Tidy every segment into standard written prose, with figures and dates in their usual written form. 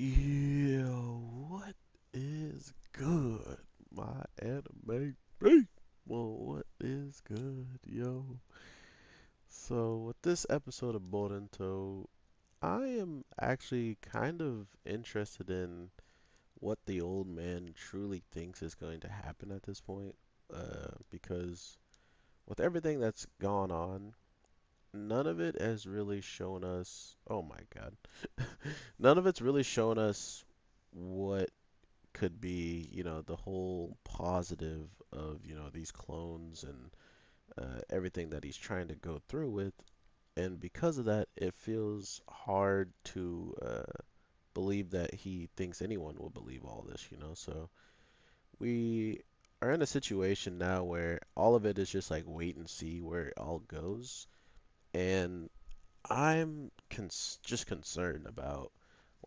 Yo, what is good? My anime people. What is good, yo? So, with this episode of Boruto, I am actually kind of interested in what the old man truly thinks is going to happen at this point. Because with everything that's gone on, none of it has really shown us. Oh my God. None of it's really shown us what could be, the whole positive of, these clones and everything that he's trying to go through with. And because of that, it feels hard to believe that he thinks anyone will believe all this. So we are in a situation now where all of it is just like wait and see where it all goes. And I'm just concerned about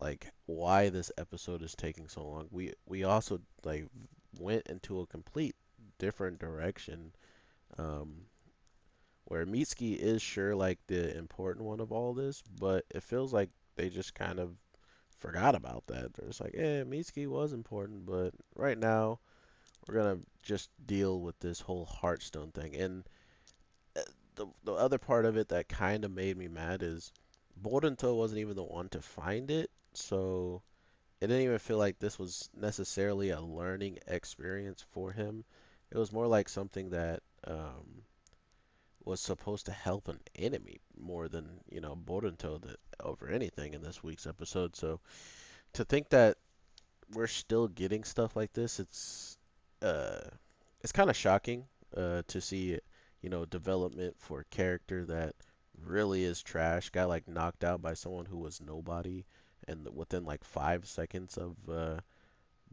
like why this episode is taking so long. We also like went into a complete different direction, um, where Mitsuki is sure like the important one of all this, but it feels like they just kind of forgot about that. They're just like, eh, Mitsuki was important, but right now we're gonna just deal with this whole Heartstone thing. And the other part of it that kind of made me mad is Boruto wasn't even the one to find it, so it didn't even feel like this was necessarily a learning experience for him. It was more like something that was supposed to help an enemy more than Boruto that over anything in this week's episode. So to think that we're still getting stuff like this, uh, it's kind of shocking to see development for a character that really is trash. Got like knocked out by someone who was nobody, and within like 5 seconds of the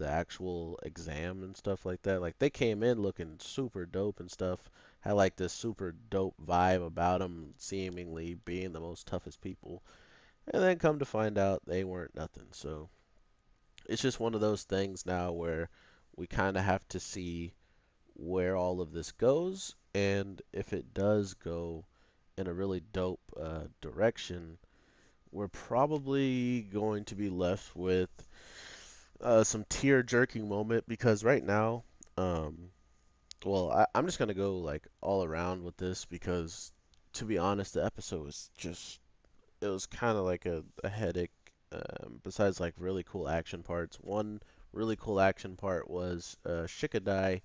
actual exam and stuff like that. Like they came in looking super dope and stuff. Had like this super dope vibe about them, seemingly being the most toughest people. And then come to find out they weren't nothing. So it's just one of those things now where we kind of have to see where all of this goes, and if it does go in a really dope direction, we're probably going to be left with some tear jerking moment because right now, um, well, I'm just gonna go like all around with this because to be honest, the episode was just it was kind of like a headache. Besides like really cool action parts, one really cool action part was Shikadai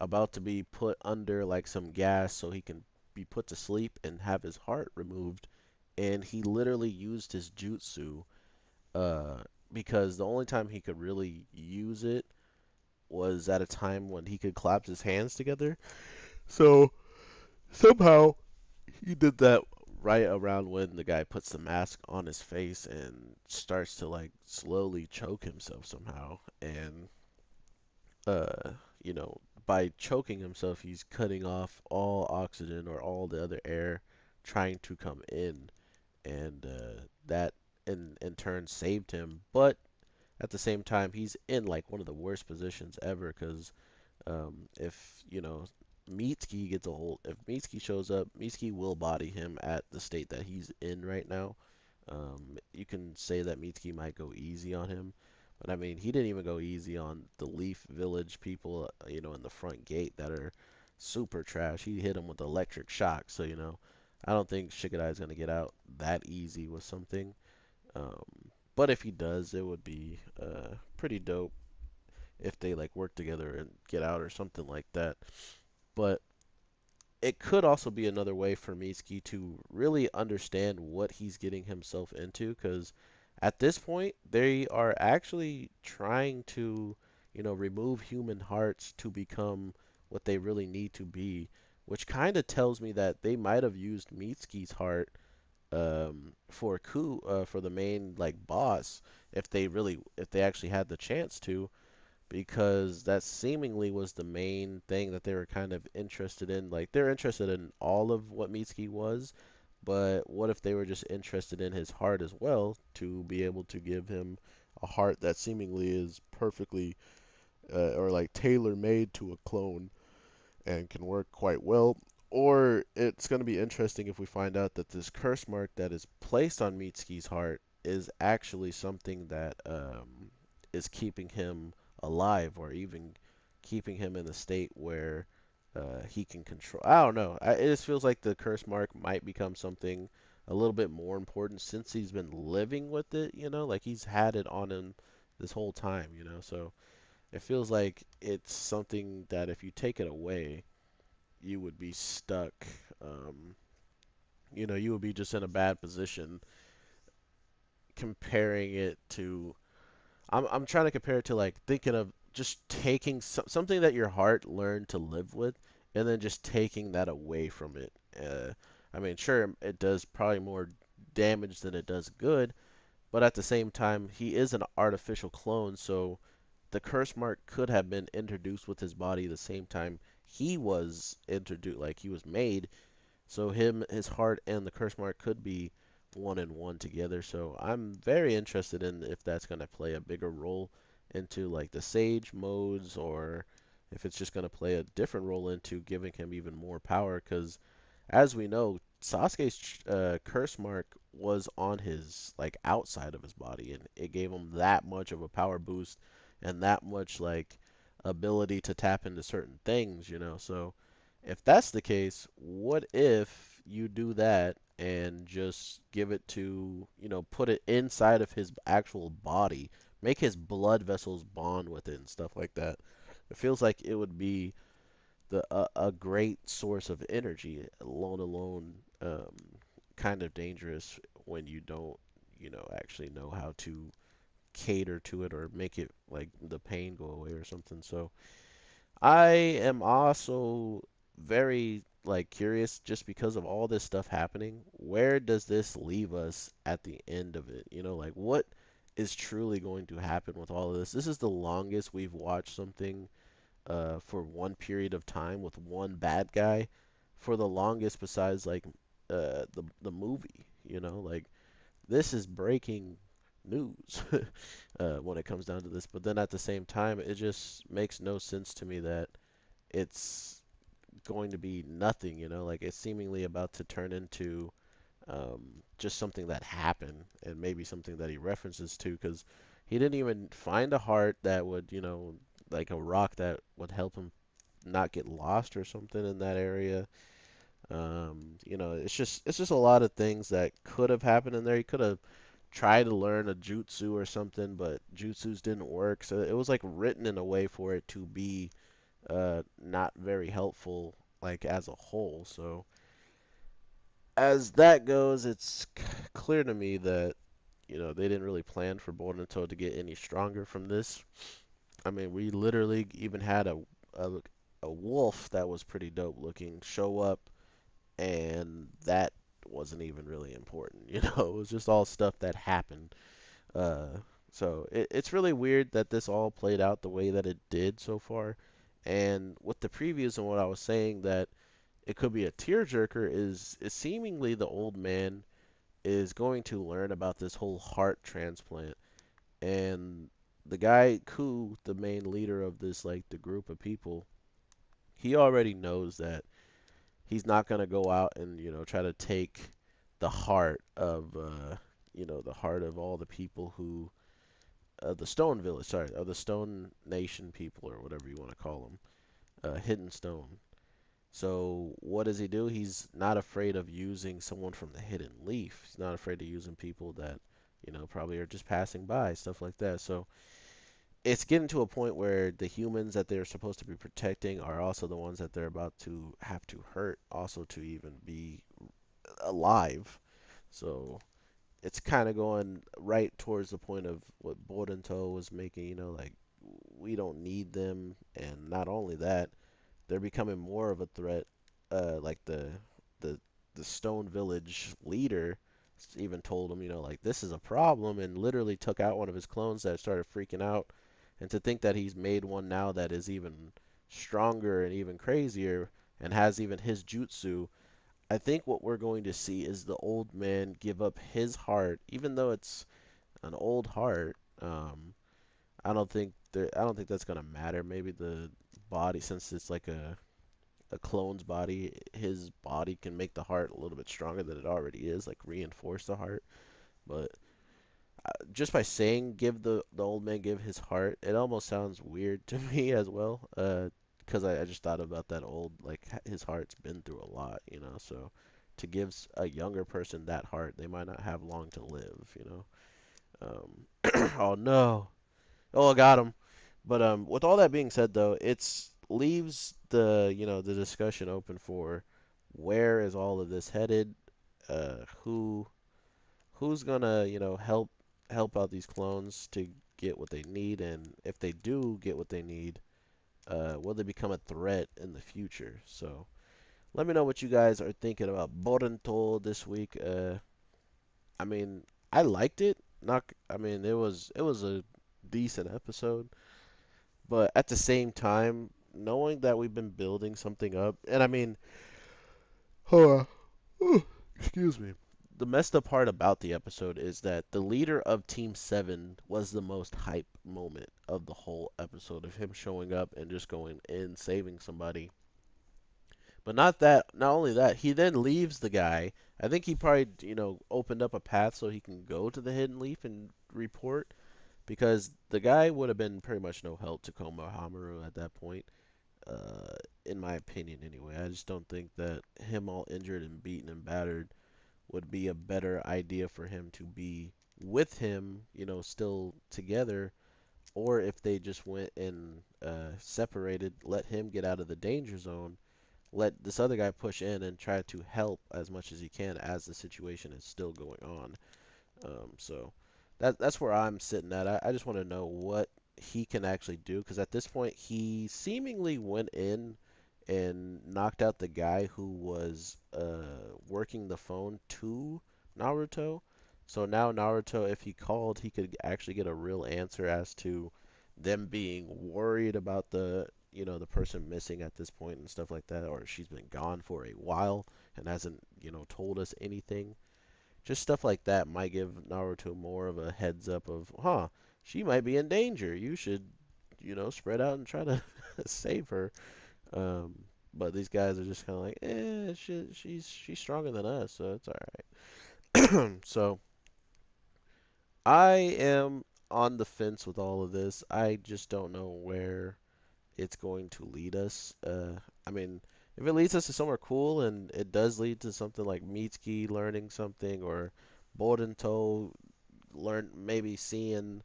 about to be put under like some gas so he can be put to sleep and have his heart removed, and he literally used his jutsu uh, because the only time he could really use it was at a time when he could clap his hands together. So somehow he did that right around when the guy puts the mask on his face and starts to like slowly choke himself somehow. And uh, by choking himself, he's cutting off all oxygen or all the other air trying to come in, and that in turn saved him. But at the same time, he's in like one of the worst positions ever because if Mitsuki gets a hold, if Mitsuki shows up, Mitsuki will body him at the state that he's in right now. You can say that Mitsuki might go easy on him, but I mean, he didn't even go easy on the Leaf Village people, in the front gate that are super trash. He hit him with electric shock, so I don't think Shikadai is gonna get out that easy with something. Um, but if he does, it would be pretty dope if they like work together and get out or something like that. But it could also be another way for Mitsuki to really understand what he's getting himself into, because at this point they are actually trying to, remove human hearts to become what they really need to be, which kind of tells me that they might have used Mitsuki's heart for the main like boss if they actually had the chance to, because that seemingly was the main thing that they were kind of interested in. Like they're interested in all of what Mitsuki was, but what if they were just interested in his heart as well to be able to give him a heart that seemingly is perfectly or like tailor made to a clone and can work quite well. Or it's going to be interesting if we find out that this curse mark that is placed on Mitsuki's heart is actually something that is keeping him alive, or even keeping him in a state where he can control. I don't know. It just feels like the curse mark might become something a little bit more important since he's been living with it, like he's had it on him this whole time. So it feels like it's something that if you take it away, you would be stuck. Um, you would be just in a bad position comparing it to. I'm trying to compare it to like thinking of just taking something that your heart learned to live with, and then just taking that away from it. I mean, sure, it does probably more damage than it does good, but at the same time, he is an artificial clone, so the curse mark could have been introduced with his body the same time he was introduced, like he was made. So his heart, and the curse mark could be one and one together. So I'm very interested in if that's going to play a bigger role into like the sage modes, or if it's just going to play a different role into giving him even more power. Because as we know, Sasuke's curse mark was on his like outside of his body, and it gave him that much of a power boost and that much like ability to tap into certain things. So if that's the case, what if you do that and just give it to, put it inside of his actual body, make his blood vessels bond with it and stuff like that? It feels like it would be a great source of energy, alone, kind of dangerous when you don't, actually know how to cater to it or make it like the pain go away or something. So I am also very like curious just because of all this stuff happening. Where does this leave us at the end of it? Like what is truly going to happen with all of this? This is the longest we've watched something for one period of time with one bad guy for the longest besides like the movie, like this is breaking news when it comes down to this. But then at the same time, it just makes no sense to me that it's going to be nothing, like it's seemingly about to turn into just something that happened, and maybe something that he references to, because he didn't even find a heart that would, like a rock that would help him not get lost or something in that area. It's just a lot of things that could have happened in there. He could have tried to learn a jutsu or something, but jutsus didn't work. So it was like written in a way for it to be not very helpful, like as a whole. So as that goes, it's clear to me that they didn't really plan for Boruto to get any stronger from this. I mean, we literally even had a a wolf that was pretty dope looking show up, and that wasn't even really important. It was just all stuff that happened. Uh, so it's really weird that this all played out the way that it did so far. And with the previews and what I was saying that it could be a tearjerker is seemingly the old man is going to learn about this whole heart transplant, and the guy Ku, the main leader of this like the group of people, he already knows that he's not gonna go out and try to take the heart of the heart of all the people who the Stone Village, sorry, of the Stone Nation people or whatever you want to call them, Hidden Stone. So what does he do? He's not afraid of using someone from the Hidden Leaf. He's not afraid of using people that probably are just passing by, stuff like that. So it's getting to a point where the humans that they're supposed to be protecting are also the ones that they're about to have to hurt, also to even be alive. So it's kind of going right towards the point of what Boruto was making, like we don't need them, and not only that, they're becoming more of a threat. Like the the Stone Village leader even told him, like this is a problem, and literally took out one of his clones that started freaking out. And to think that he's made one now that is even stronger and even crazier and has even his jutsu, I think what we're going to see is the old man give up his heart, even though it's an old heart. I don't think that's gonna matter. Maybe the body, since it's like a clone's body, his body can make the heart a little bit stronger than it already is, like reinforce the heart. But Just by saying give the old man give his heart, it almost sounds weird to me as well. Because I just thought about that old like his heart's been through a lot, you know. So to give a younger person that heart, they might not have long to live, you know. Oh no, oh I got him. But with all that being said, though, it's leaves the the discussion open for where is all of this headed? Who's gonna help out these clones to get what they need, and if they do get what they need, will they become a threat in the future? So let me know what you guys are thinking about Boruto this week. I mean, I liked it. Not, I mean, it was a decent episode, but at the same time, knowing that we've been building something up, and I mean, hold on. Excuse me. The messed up part about the episode is that the leader of Team 7 was the most hype moment of the whole episode of him showing up and just going in, saving somebody. But not only that, he then leaves the guy. I think he probably, opened up a path so he can go to the Hidden Leaf and report because the guy would have been pretty much no help to Konohamaru at that point, in my opinion anyway. I just don't think that him all injured and beaten and battered would be a better idea for him to be with him, still together, or if they just went and separated, let him get out of the danger zone, let this other guy push in and try to help as much as he can as the situation is still going on. So that's where I'm sitting at. I just want to know what he can actually do because at this point he seemingly went in and knocked out the guy who was working the phone to Naruto. So now Naruto, if he called, he could actually get a real answer as to them being worried about the person missing at this point and stuff like that, or she's been gone for a while and hasn't, told us anything. Just stuff like that might give Naruto more of a heads up of, huh, she might be in danger. You should, spread out and try to save her. Um, but these guys are just kind of like, she's stronger than us, so it's all right. So I am on the fence with all of this. I just don't know where it's going to lead us. I mean, if it leads us to somewhere cool and it does lead to something like Mitsuki learning something or Boruto learn maybe seeing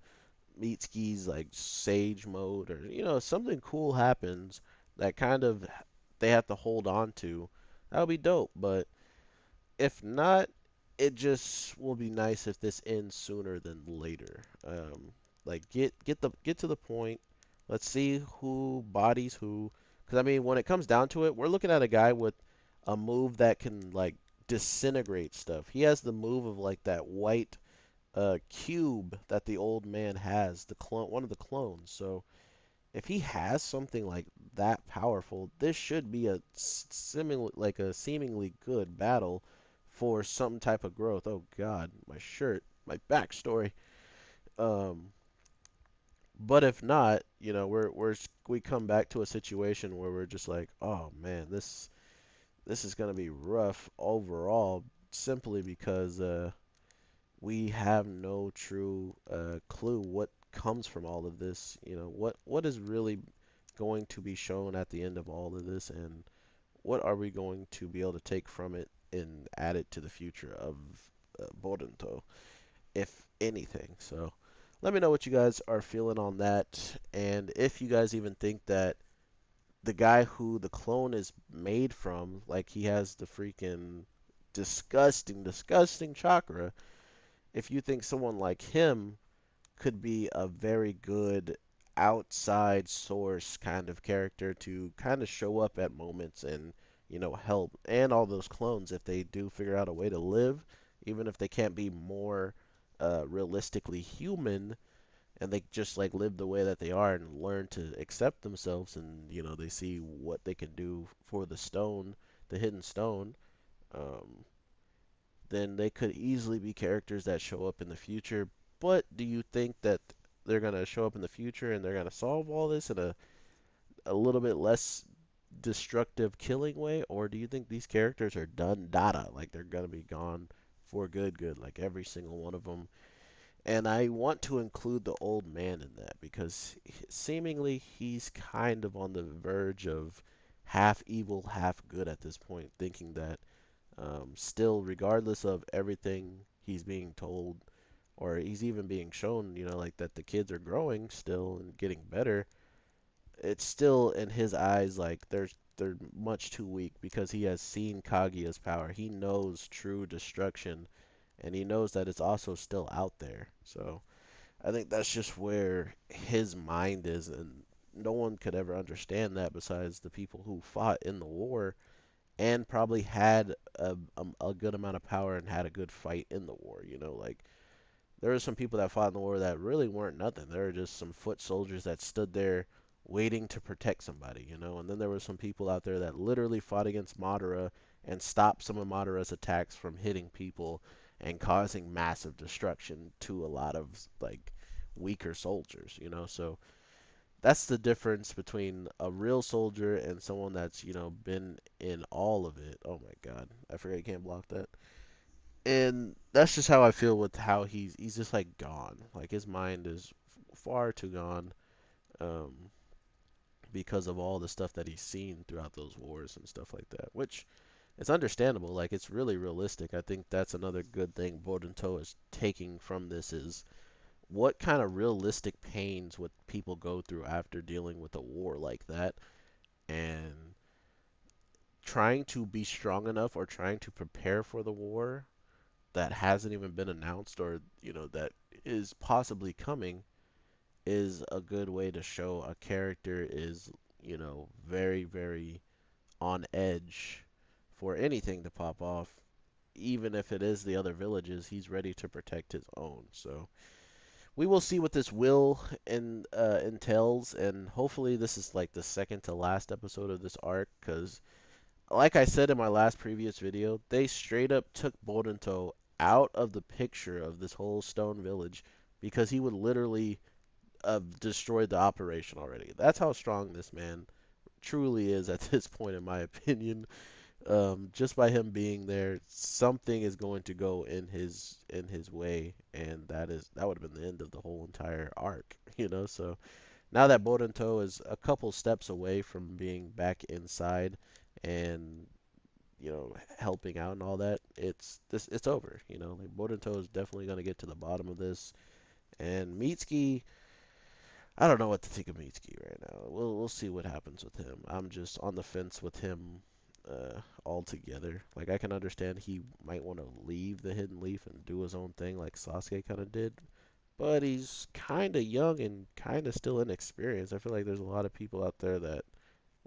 Mitsuki's like sage mode or something cool happens that kind of they have to hold on to, that would be dope. But if not, it just will be nice if this ends sooner than later. Like get to the point. Let's see who bodies who. Because I mean, when it comes down to it, we're looking at a guy with a move that can like disintegrate stuff. He has the move of like that white cube that the old man has, the clone, one of the clones. So if he has something like that powerful, this should be a seemingly good battle for some type of growth. Oh God, my shirt, my backstory. Um, but if not, we come back to a situation where we're just like, oh man, this is gonna be rough overall, simply because we have no true clue what comes from all of this. What is really going to be shown at the end of all of this, and what are we going to be able to take from it and add it to the future of Boruto, if anything. So let me know what you guys are feeling on that, and if you guys even think that the guy who the clone is made from, like he has the freaking disgusting chakra, if you think someone like him could be a very good outside source kind of character to kind of show up at moments and help, and all those clones if they do figure out a way to live, even if they can't be more realistically human, and they just like live the way that they are and learn to accept themselves, and they see what they can do for the stone, the hidden stone. um, then they could easily be characters that show up in the future. But do you think that they're going to show up in the future and they're going to solve all this in a little bit less destructive killing way? Or do you think these characters are done data? Like they're going to be gone for good, like every single one of them? And I want to include the old man in that because seemingly he's kind of on the verge of half evil, half good at this point, thinking that still, regardless of everything he's being told, or he's even being shown, like that the kids are growing still and getting better, it's still in his eyes like they're much too weak because he has seen Kaguya's power. He knows true destruction, and he knows that it's also still out there. So I think that's just where his mind is, and no one could ever understand that besides the people who fought in the war and probably had a good amount of power and had a good fight in the war. Like there were some people that fought in the war that really weren't nothing. There were just some foot soldiers that stood there waiting to protect somebody. And then there were some people out there that literally fought against Madara and stopped some of Madara's attacks from hitting people and causing massive destruction to a lot of like weaker soldiers. So that's the difference between a real soldier and someone that's been in all of it. Oh my God, I forgot you can't block that. And that's just how I feel with how he's just like gone. Like his mind is far too gone, um, because of all the stuff that he's seen throughout those wars and stuff like that. Which it's understandable. Like it's really realistic. I think that's another good thing Boruto is taking from this is what kind of realistic pains would people go through after dealing with a war like that, and trying to be strong enough or trying to prepare for the war that hasn't even been announced or that is possibly coming is a good way to show a character is very very on edge for anything to pop off. Even if it is the other villages, he's ready to protect his own. So we will see what this will entails, and hopefully this is like the second to last episode of this arc, because like I said in my last previous video, they straight up took Boruto out of the picture of this whole stone village because he would literally have destroyed the operation already. That's how strong this man truly is at this point, in my opinion. Just by him being there, something is going to go in his way, and that would have been the end of the whole entire arc. So now that Boruto is a couple steps away from being back inside and helping out and all that, it's over. Like Boruto is definitely gonna get to the bottom of this, and Mitsuki, I don't know what to think of Mitsuki right now. We'll see what happens with him. I'm just on the fence with him altogether. Like I can understand he might want to leave the Hidden Leaf and do his own thing like Sasuke kind of did, but he's kind of young and kind of still inexperienced. I feel like there's a lot of people out there that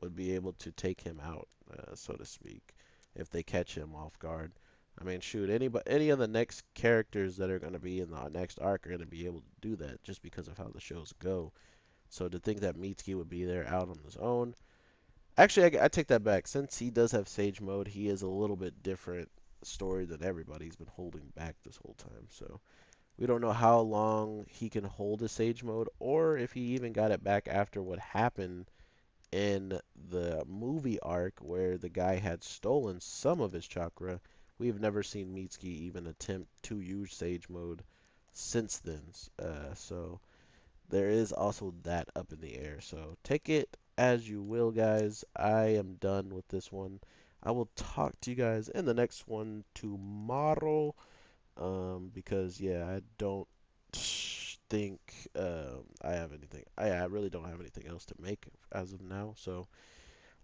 would be able to take him out, so to speak, if they catch him off guard. I mean, shoot, any of the next characters that are going to be in the next arc are going to be able to do that just because of how the shows go. So to think that Mitsuki would be there out on his own, actually, I take that back. Since he does have Sage Mode, he is a little bit different story than everybody. He's been holding back this whole time, so we don't know how long he can hold his Sage Mode, or if he even got it back after what happened in the movie arc where the guy had stolen some of his chakra. We've never seen Mitsuki even attempt to use Sage Mode since then. So there is also that up in the air. So take it as you will, guys. I am done with this one. I will talk to you guys in the next one tomorrow. Because yeah, I don't think I have anything. I really don't have anything else to make as of now. So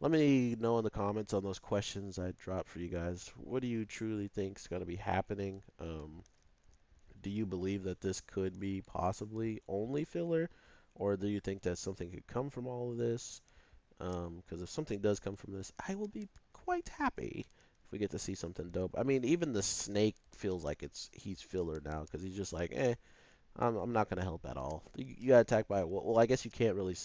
let me know in the comments on those questions I dropped for you guys. What do you truly think is going to be happening? Do you believe that this could be possibly only filler, or do you think that something could come from all of this? Because if something does come from this, I will be quite happy if we get to see something dope. I mean, even the snake feels like he's filler now because he's just like, I'm not gonna help at all. You got attacked by well, I guess you can't really.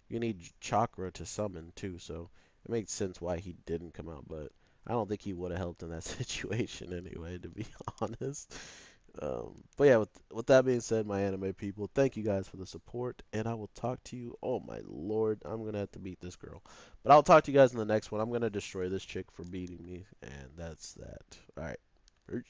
You need chakra to summon too, so it makes sense why he didn't come out. But I don't think he would have helped in that situation anyway, to be honest. But yeah, with that being said, my anime people, thank you guys for the support, and I will talk to you. Oh my lord, I'm gonna have to beat this girl, but I'll talk to you guys in the next one. I'm gonna destroy this chick for beating me, and that's that. All right, peace.